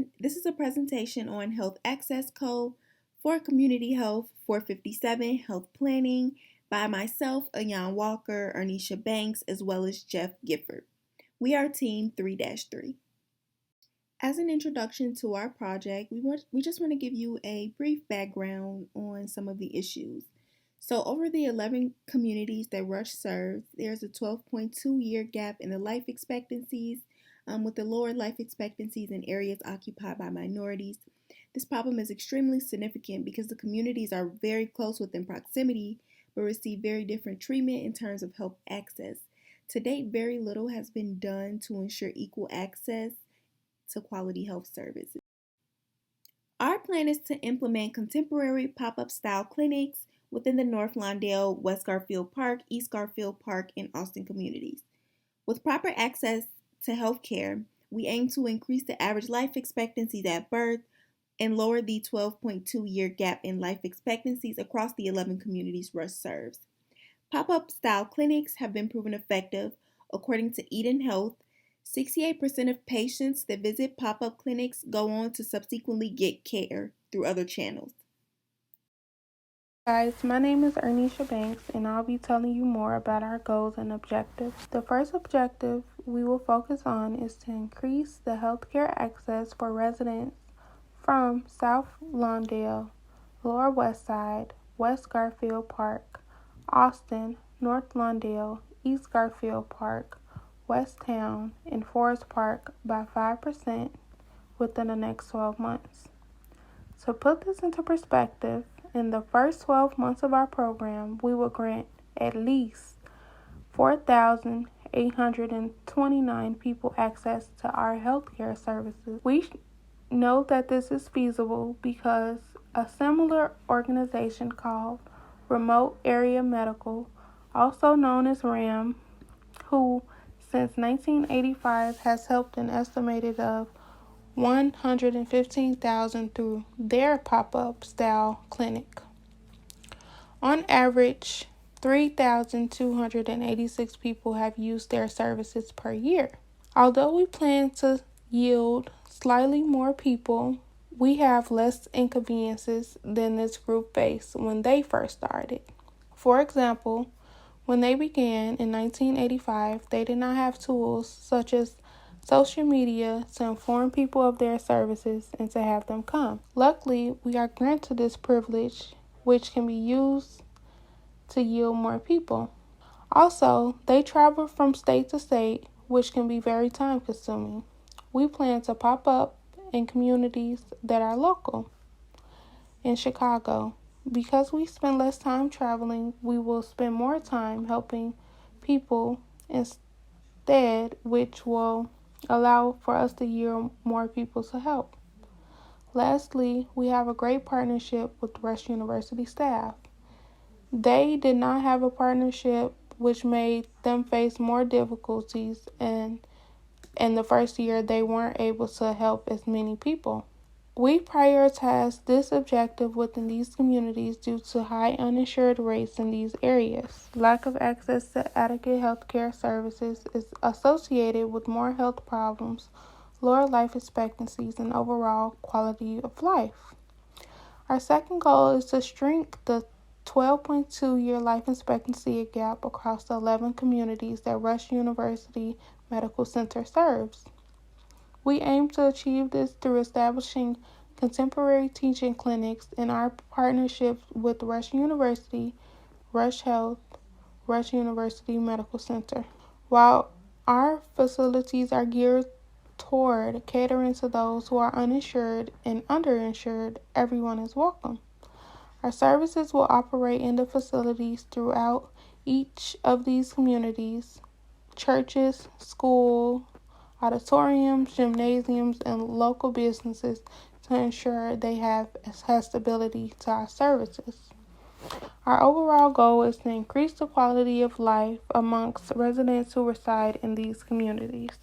everyone. This is a presentation on Health Access Code for Community Health 457 Health Planning by myself, Ayan Walker, Ernisha Banks, as well as Jeff Gifford. We are Team 3-3. As an introduction to our project, we just want to give you a brief background on some of the issues. So over the 11 communities that Rush serves, there's a 12.2-year gap in the life expectancies, with the lower life expectancies in areas occupied by minorities. This problem is extremely significant because the communities are very close within proximity, but receive very different treatment in terms of health access. To date, very little has been done to ensure equal access to quality health services. Our plan is to implement contemporary pop-up style clinics within the North Lawndale, West Garfield Park, East Garfield Park, and Austin communities. With proper access to health care, we aim to increase the average life expectancies at birth and lower the 12.2-year gap in life expectancies across the 11 communities Rush serves. Pop-up style clinics have been proven effective. According to Eden Health, 68% of patients that visit pop-up clinics go on to subsequently get care through other channels. Guys, my name is Ernisha Banks, and I'll be telling you more about our goals and objectives. The first objective we will focus on is to increase the healthcare access for residents from South Lawndale, Lower West Side, West Garfield Park, Austin, North Lawndale, East Garfield Park, West Town, and Forest Park by 5% within the next 12 months. To put this into perspective, in the first 12 months of our program, we will grant at least 4,829 people access to our healthcare services. We know that this is feasible because a similar organization called Remote Area Medical, also known as RAM, who since 1985 has helped an estimated of 115,000 through their pop-up style clinic. On average, 3,286 people have used their services per year. Although we plan to yield slightly more people, we have less inconveniences than this group faced when they first started. For example, when they began in 1985, they did not have tools such as social media to inform people of their services and to have them come. Luckily, we are granted this privilege, which can be used to yield more people. Also, they travel from state to state, which can be very time consuming. We plan to pop up in communities that are local. In Chicago, because we spend less time traveling, we will spend more time helping people instead, which will allow for us to yield more people to help. Lastly, we have a great partnership with Rush University staff. They did not have a partnership, which made them face more difficulties, and in the first year they weren't able to help as many people. We prioritize this objective within these communities due to high uninsured rates in these areas. Lack of access to adequate healthcare services is associated with more health problems, lower life expectancies, and overall quality of life. Our second goal is to shrink the 12.2-year life expectancy gap across the 11 communities that Rush University Medical Center serves. We aim to achieve this through establishing contemporary teaching clinics in our partnerships with Rush University, Rush Health, Rush University Medical Center. While our facilities are geared toward catering to those who are uninsured and underinsured, everyone is welcome. Our services will operate in the facilities throughout each of these communities: churches, schools, auditoriums, gymnasiums, and local businesses to ensure they have accessibility to our services. Our overall goal is to increase the quality of life amongst residents who reside in these communities.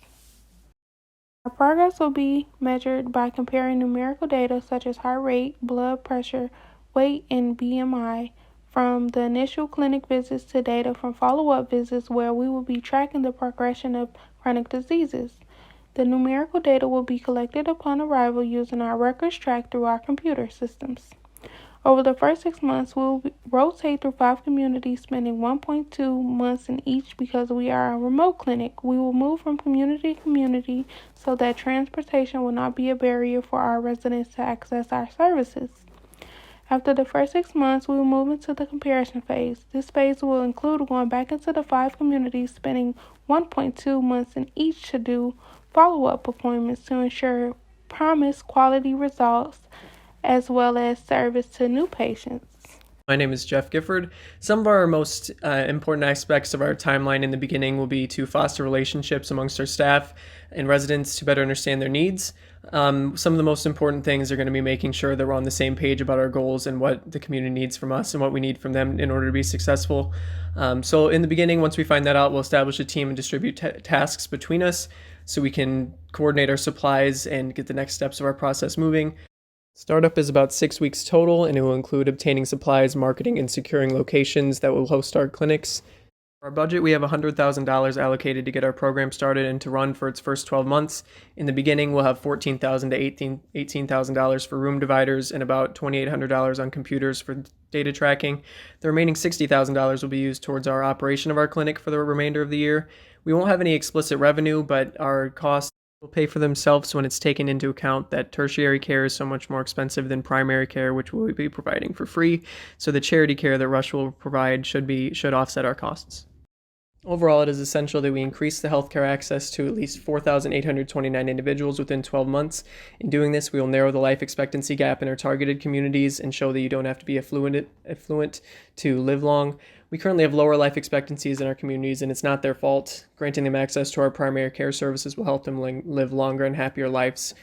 Our progress will be measured by comparing numerical data such as heart rate, blood pressure, weight, and BMI from the initial clinic visits to data from follow-up visits, where we will be tracking the progression of chronic diseases. The numerical data will be collected upon arrival using our records tracked through our computer systems. Over the first 6 months, we'll rotate through 5 communities, spending 1.2 months in each because we are a remote clinic. We will move from community to community so that transportation will not be a barrier for our residents to access our services. After the first 6 months, we will move into the comparison phase. This phase will include going back into the 5 communities, spending 1.2 months in each to do follow-up appointments to ensure promised quality results as well as service to new patients. My name is Jeff Gifford. Some of our most important aspects of our timeline in the beginning will be to foster relationships amongst our staff and residents to better understand their needs. Some of the most important things are going to be making sure that we're on the same page about our goals and what the community needs from us and what we need from them in order to be successful. So in the beginning, once we find that out, we'll establish a team and distribute tasks between us so we can coordinate our supplies and get the next steps of our process moving. Startup is about 6 weeks total, and it will include obtaining supplies, marketing, and securing locations that will host our clinics. For our budget, we have $100,000 allocated to get our program started and to run for its first 12 months. In the beginning, we'll have $14,000 to $18,000 for room dividers and about $2,800 on computers for data tracking. The remaining $60,000 will be used towards our operation of our clinic for the remainder of the year. We won't have any explicit revenue, but our costs will pay for themselves when it's taken into account that tertiary care is so much more expensive than primary care, which we'll be providing for free. So the charity care that Rush will provide should offset our costs. Overall, it is essential that we increase the healthcare access to at least 4,829 individuals within 12 months. In doing this, we will narrow the life expectancy gap in our targeted communities and show that you don't have to be affluent to live long. We currently have lower life expectancies in our communities, and it's not their fault. Granting them access to our primary care services will help them live longer and happier lives.